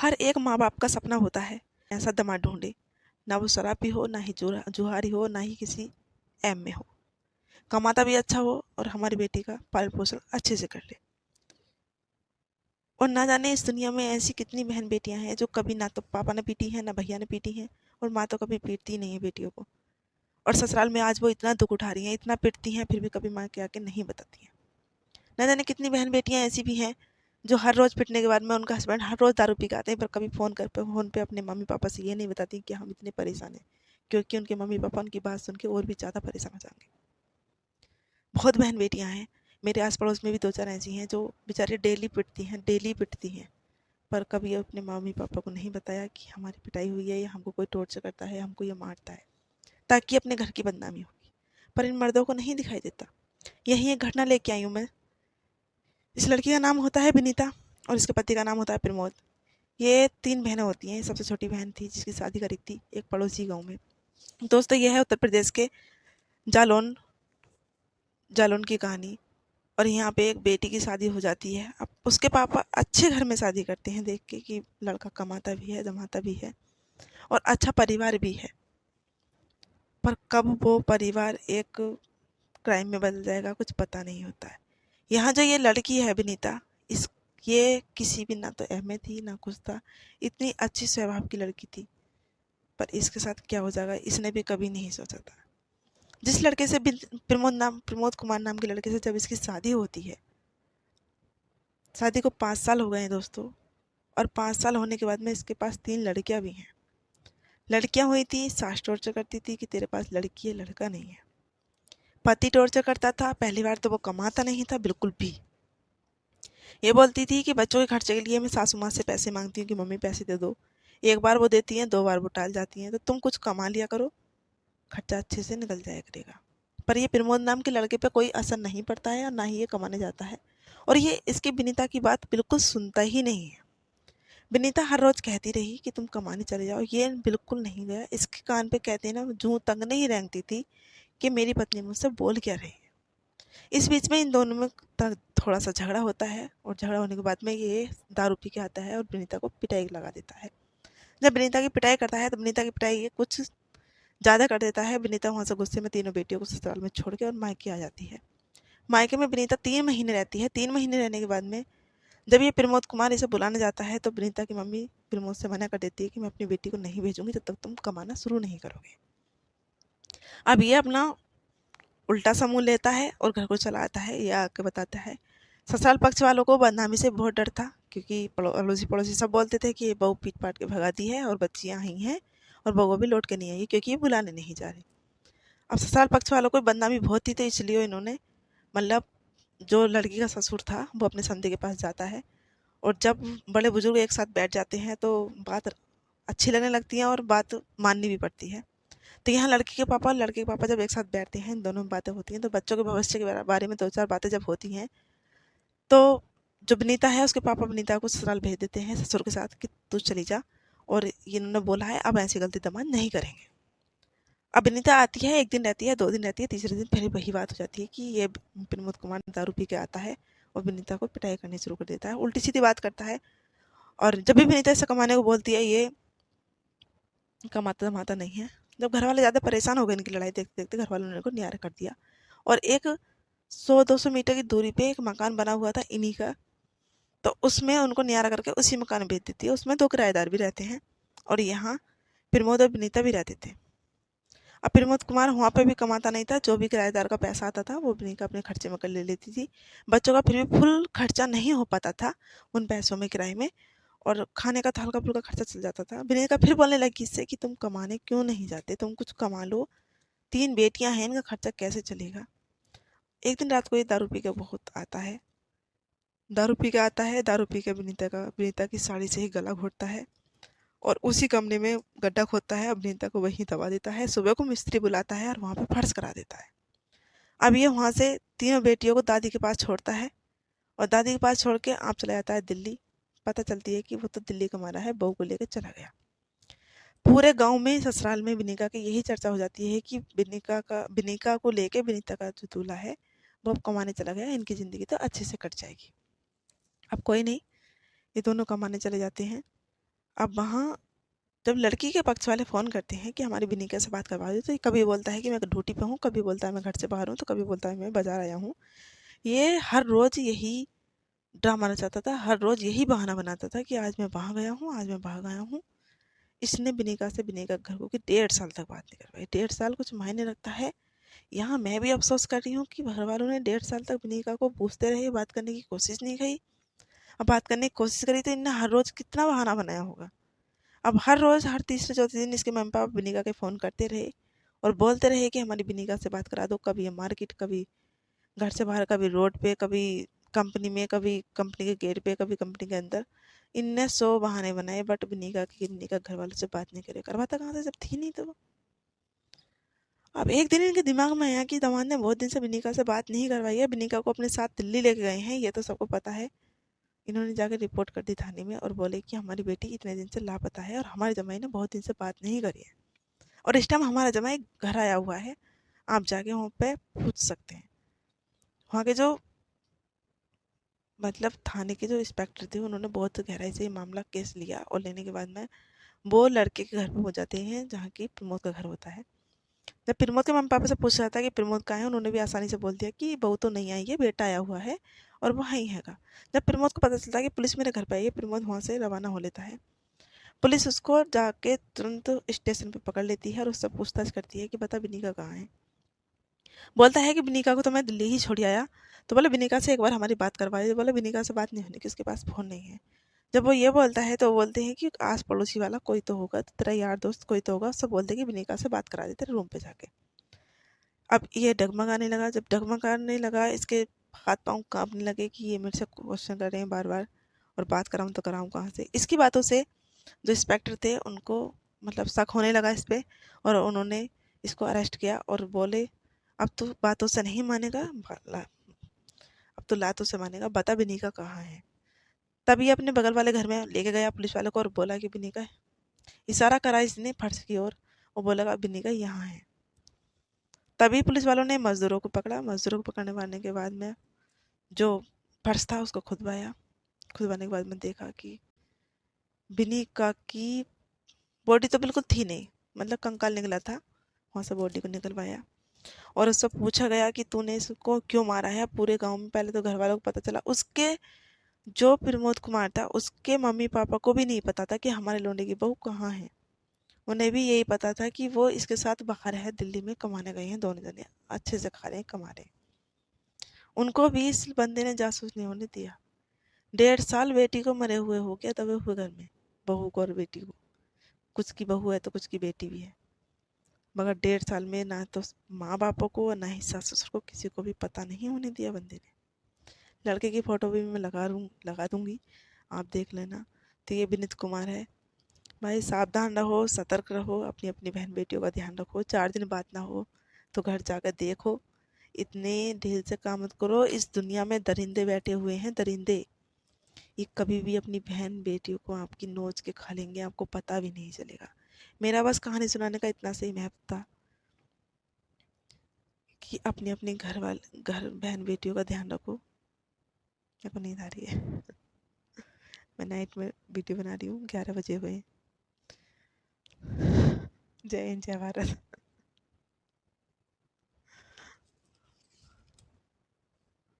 हर एक माँ बाप का सपना होता है ऐसा दामाद ढूंढे, ना वो शराबी हो, ना ही जुहारी हो, ना ही किसी एम में हो, कमाता भी अच्छा हो और हमारी बेटी का पालन पोषण अच्छे से कर ले। और ना जाने इस दुनिया में ऐसी कितनी बहन बेटियां हैं जो कभी ना तो पापा ने पीटी हैं, ना भैया ने पीटी हैं, और माँ तो कभी पीटती नहीं है बेटियों को। और ससुराल में आज वो इतना दुख उठा रही हैं, इतना पिटती हैं, फिर भी कभी माँ के आके नहीं बताती हैं। न जाने कितनी बहन बेटियां ऐसी भी हैं जो हर रोज़ पिटने के बाद में उनका हस्बैंड हर रोज़ दारू पी के आते हैं, पर कभी फ़ोन पे अपने मम्मी पापा से ये नहीं बताती कि हम इतने परेशान हैं, क्योंकि उनके मम्मी पापा उनकी बात सुन के और भी ज़्यादा परेशान हो जाएंगे। बहुत बहन बेटियां हैं, मेरे आस पड़ोस में भी दो चार ऐसी हैं जो बेचारी डेली पिटती हैं, पर कभी अपने मम्मी पापा को नहीं बताया कि हमारी पिटाई हुई है, या हमको कोई टॉर्चर करता है, हमको ये मारता है, ताकि अपने घर की बदनामी होगी। पर इन मर्दों को नहीं दिखाई देता। यही एक घटना लेके आई हूँ मैं। इस लड़की का नाम होता है विनीता और इसके पति का नाम होता है प्रमोद। ये 3 बहनें होती हैं। सबसे छोटी बहन थी जिसकी शादी करी थी एक पड़ोसी गांव में। दोस्तों, यह है उत्तर प्रदेश के जालौन जालौन की कहानी। और यहाँ पे एक बेटी की शादी हो जाती है। अब उसके पापा अच्छे घर में शादी करते हैं, देख के कि लड़का कमाता भी है, जमाता भी है और अच्छा परिवार भी है। पर कब वो परिवार एक क्राइम में बदल जाएगा कुछ पता नहीं होता है। यहाँ जो ये लड़की है विनीता, इस ये किसी भी ना तो अहमियत थी ना कुछ था, इतनी अच्छी स्वभाव की लड़की थी, पर इसके साथ क्या हो जाएगा इसने भी कभी नहीं सोचा था। जिस लड़के से प्रमोद कुमार नाम के लड़के से जब इसकी शादी होती है, शादी को 5 साल हो गए हैं दोस्तों, और 5 साल होने के बाद में इसके पास 3 लड़कियां भी हैं। लड़कियां हुई थी, सास टॉर्चर करती थी कि तेरे पास लड़की है, लड़का नहीं है। पति टॉर्चर करता था। पहली बार तो वो कमाता नहीं था बिल्कुल भी। ये बोलती थी कि बच्चों के खर्चे के लिए मैं सासू माँ से पैसे मांगती हूँ कि मम्मी पैसे दे दो। एक बार वो देती हैं, 2 बार वो टाल जाती हैं, तो तुम कुछ कमा लिया करो, खर्चा अच्छे से निकल जाया करेगा। पर ये प्रमोद नाम के लड़के पे कोई असर नहीं पड़ता है और ना ही ये कमाने जाता है। और ये इसकी विनीता की बात बिल्कुल सुनता ही नहीं है। विनीता हर रोज कहती रही कि तुम कमाने चले जाओ, ये बिल्कुल नहीं गया। इसके कान पे कहते हैं ना, जूं तंग नहीं रेंगती थी कि मेरी पत्नी मुझसे बोल क्या रही है। इस बीच में इन दोनों में थोड़ा सा झगड़ा होता है, और झगड़ा होने के बाद में ये दारू पी के आता है और विनीता को पिटाई लगा देता है। जब विनीता की पिटाई करता है तो विनीता की पिटाई ये कुछ ज़्यादा कर देता है। विनीता वहाँ से गुस्से में तीनों बेटियों को ससुराल में छोड़ के और मायके आ जाती है। मायके में विनीता 3 महीने रहती है। 3 महीने रहने के बाद में जब ये प्रमोद कुमार इसे बुलाने जाता है, तो विनीता की मम्मी प्रमोद से मना कर देती है कि मैं अपनी बेटी को नहीं भेजूंगी जब तक तुम कमाना शुरू नहीं करोगे। अब ये अपना उल्टा सा मुंह लेता है और घर को चलाता है। ये आके बताता है। ससुराल पक्ष वालों को बदनामी से बहुत डर था, क्योंकि अड़ोसी पड़ोसी सब बोलते थे कि ये बहू पीट पाट के भगा दी है और बच्चियां आई हैं और बहू भी लौट के नहीं आई, क्योंकि ये बुलाने नहीं जा रही। अब ससुराल पक्ष वालों को बदनामी बहुत थी, तो इसलिए इन्होंने, मतलब जो लड़की का ससुर था, वो अपने संधे के पास जाता है। और जब बड़े बुजुर्ग एक साथ बैठ जाते हैं तो बात अच्छी लगने लगती है और बात माननी भी पड़ती है। तो यहाँ लड़की के पापा और लड़के के पापा जब एक साथ बैठते हैं, इन दोनों में बातें होती हैं, तो बच्चों के भविष्य के बारे में 2-4 बातें जब होती हैं, तो जो विनीता है उसके पापा विनीता को ससुराल भेज देते हैं ससुर के साथ कि तू चली जा, और ये इन्होंने बोला है अब ऐसी गलती दामाद नहीं करेंगे। अब विनीता आती है, 1 दिन रहती है, 2 दिन रहती है, तीसरे दिन फिर वही बात हो जाती है कि ये प्रमोद कुमार दारू पी के आता है और विनीता को पिटाई करनी शुरू कर देता है, उल्टी सीधी बात करता है। और जब भी विनीता इसे कमाने को बोलती है, ये कमाता धमाता नहीं है। जब घर वाले ज़्यादा परेशान हो गए इनकी लड़ाई देखते देखते, घर वालों ने इनको न्यारा कर दिया। और एक 100-200 मीटर की दूरी पे एक मकान बना हुआ था इन्हीं का, तो उसमें उनको न्यारा करके उसी मकान में भेज देती है। उसमें 2 किराएदार भी रहते हैं और यहाँ प्रमोद और विनीता भी रहते थे। अब प्रमोद कुमार वहाँ पे भी कमाता नहीं था। जो भी किराएदार का पैसा आता था वो विनीता अपने खर्चे में कर ले लेती थी। बच्चों का फिर भी फुल खर्चा नहीं हो पाता था उन पैसों में, किराए में, और खाने का तो हल्का फुल्का खर्चा चल जाता था। विनीता फिर बोलने लगी इससे कि तुम कमाने क्यों नहीं जाते, तुम कुछ कमा लो, 3 बेटियां हैं, इनका खर्चा कैसे चलेगा। एक दिन रात को ये दारू पी के बहुत आता है। दारू पी के आता है, दारू पी के विनीता की साड़ी से ही गला घोटता है और उसी कमरे में गड्ढा खोदता है। अब विनीता को वहीं दबा देता है। सुबह को मिस्त्री बुलाता है और वहाँ पे फर्श करा देता है। अब ये वहाँ से तीनों बेटियों को दादी के पास छोड़ता है और दादी के पास छोड़ के आप चला जाता है दिल्ली। पता चलती है कि वो तो दिल्ली कमा रहा है, बहू को लेकर चला गया। पूरे गांव में, ससुराल में विनीता की यही चर्चा हो जाती है कि विनीता को लेके विनीता का जो दूल्हा है वो अब कमाने चला गया, इनकी ज़िंदगी तो अच्छे से कट जाएगी। अब कोई नहीं, ये दोनों कमाने चले जाते हैं। अब वहाँ जब लड़की के पक्ष वाले फ़ोन करते हैं कि हमारी विनिका से बात करवा दो, तो ये कभी बोलता है कि मैं ड्यूटी पे हूँ, कभी बोलता है मैं घर से बाहर हूँ, तो कभी बोलता है मैं बाज़ार आया हूँ। ये हर रोज़ यही ड्रामा रचाता था, हर रोज़ यही बहाना बनाता था कि आज मैं वहाँ गया हूँ, आज मैं वहाँ गया हूँ। इसने विनिका घर को कि 1.5 साल तक बात नहीं करवाई। 1.5 साल कुछ मायने रखता है? यहाँ मैं भी अफ़सोस कर रही हूँ कि घर वालों ने 1.5 साल तक विनिका को पूछते रहे, बात करने की कोशिश नहीं की। अब बात करने की कोशिश करी तो इनने हर रोज़ कितना बहाना बनाया होगा। अब हर रोज़ हर तीसरे चौथे दिन इसके मम्मी पापा विनिका के फ़ोन करते रहे और बोलते रहे कि हमारी विनिका से बात करा दो। कभी ये मार्केट, कभी घर से बाहर, कभी रोड पे, कभी कंपनी में, कभी कंपनी के गेट पे, कभी कंपनी के अंदर। इनने 100 बहाने बनाए, बट विनिका घर वालों से बात नहीं करे। करवाता कहाँ से जब थी नहीं तो वो। अब एक दिन इनके दिमाग में आया कि दामाद ने बहुत दिन से विनिका से बात नहीं करवाई है, विनिका को अपने साथ दिल्ली लेके गए हैं, ये तो सबको पता है। इन्होंने जाकर रिपोर्ट कर दी थाने में और बोले कि हमारी बेटी इतने दिन से लापता है और हमारे जमाई ने बहुत दिन से बात नहीं करी है, और इस टाइम हमारा जमाई घर आया हुआ है, आप जाके वहाँ पे पूछ सकते हैं। वहाँ के जो मतलब थाने के जो इंस्पेक्टर थे, उन्होंने बहुत गहराई से ये मामला केस लिया और लेने के बाद में वो लड़के के घर पे हो जाते हैं जहाँ की प्रमोद का घर होता है। जब प्रमोद के मम्मी पापा से पूछ रहा था कि प्रमोद कहाँ है, उन्होंने भी आसानी से बोल दिया कि बहू तो नहीं आई है, बेटा आया हुआ है और वो वहीं हैगा। जब प्रमोद को पता चलता है कि पुलिस मेरे घर पे आई है, प्रमोद वहाँ से रवाना हो लेता है। पुलिस उसको जाके तुरंत स्टेशन पे पकड़ लेती है और उससे पूछताछ करती है कि बता विनिका कहाँ है। बोलता है कि विनिका को तो मैं दिल्ली ही छोड़ आया। तो बोले विनिका से एक बार हमारी बात करवा दे। बोले विनिका से बात नहीं होने की, उसके पास फ़ोन नहीं है। जब वो ये बोलता है तो वो बोलते हैं कि आस पड़ोसी वाला कोई तो होगा, तो तेरा यार दोस्त कोई तो होगा, उससे बोल दे कि विनिका से बात करा दे तेरे रूम पे जाके। अब ये डगमगाने लगा। जब डगमगाने लगा, इसके हाथ पाँव कांपने लगे कि ये मेरे से क्वेश्चन कर रहे हैं बार बार, और बात कराऊँ तो कराऊँ कहाँ से। इसकी बातों से जो इंस्पेक्टर थे उनको मतलब शक होने लगा इस पे, और उन्होंने इसको अरेस्ट किया और बोले अब तो बातों से नहीं मानेगा, अब तो लातों से मानेगा, बता विनिका कहाँ है। तब ये अपने बगल वाले घर में लेके गया पुलिस वाले को और बोला कि विनिका, इशारा करा इसने फर्श की ओर और बोला विनिका यहाँ है। तभी पुलिस वालों ने मजदूरों को पकड़ा। मजदूरों को पकड़ने वाले के बाद में जो फर्श था उसको खुदवाया। खुदवाने के बाद में देखा कि विनिका की बॉडी तो बिल्कुल थी नहीं, मतलब कंकाल निकला था। वहाँ से बॉडी को निकलवाया और उससे पूछा गया कि तूने इसको क्यों मारा है। पूरे गांव में पहले तो घर वालों को पता चला, उसके जो प्रमोद कुमार था उसके मम्मी पापा को भी नहीं पता था कि हमारे लोंडे की बहू कहाँ है। उन्हें भी यही पता था कि वो इसके साथ बाहर है, दिल्ली में कमाने गए हैं, दोनों जने अच्छे से खा रहे हैं, कमा रहे हैं। उनको भी इस बंदे ने जासूस नहीं होने दिया। 1.5 साल बेटी को मरे हुए हो गया दबे हुए घर में, बहू को और बेटी को। कुछ की बहू है तो कुछ की बेटी भी है, मगर 1.5 साल में ना तो माँ बापों को और ना ही सास ससुर को किसी को भी पता नहीं होने दिया बंदे ने। लड़के की फोटो भी मैं लगा दूंगी, आप देख लेना। तो ये विनीत कुमार है। भाई सावधान रहो, सतर्क रहो, अपनी अपनी बहन बेटियों का ध्यान रखो। 4 दिन बात ना हो तो घर जाकर देखो। इतने ढील से काम मत करो, इस दुनिया में दरिंदे बैठे हुए हैं, दरिंदे। ये कभी भी अपनी बहन बेटियों को आपकी नोच के खा लेंगे, आपको पता भी नहीं चलेगा। मेरा बस कहानी सुनाने का इतना से ही महत्व था कि अपने अपने घर बहन बेटियों का ध्यान रखो। मेरे को नींद आ रही है। मैं नाइट में वीडियो बना रही हूँ, 11 बजे हुए। जय हिंद, जय भारत।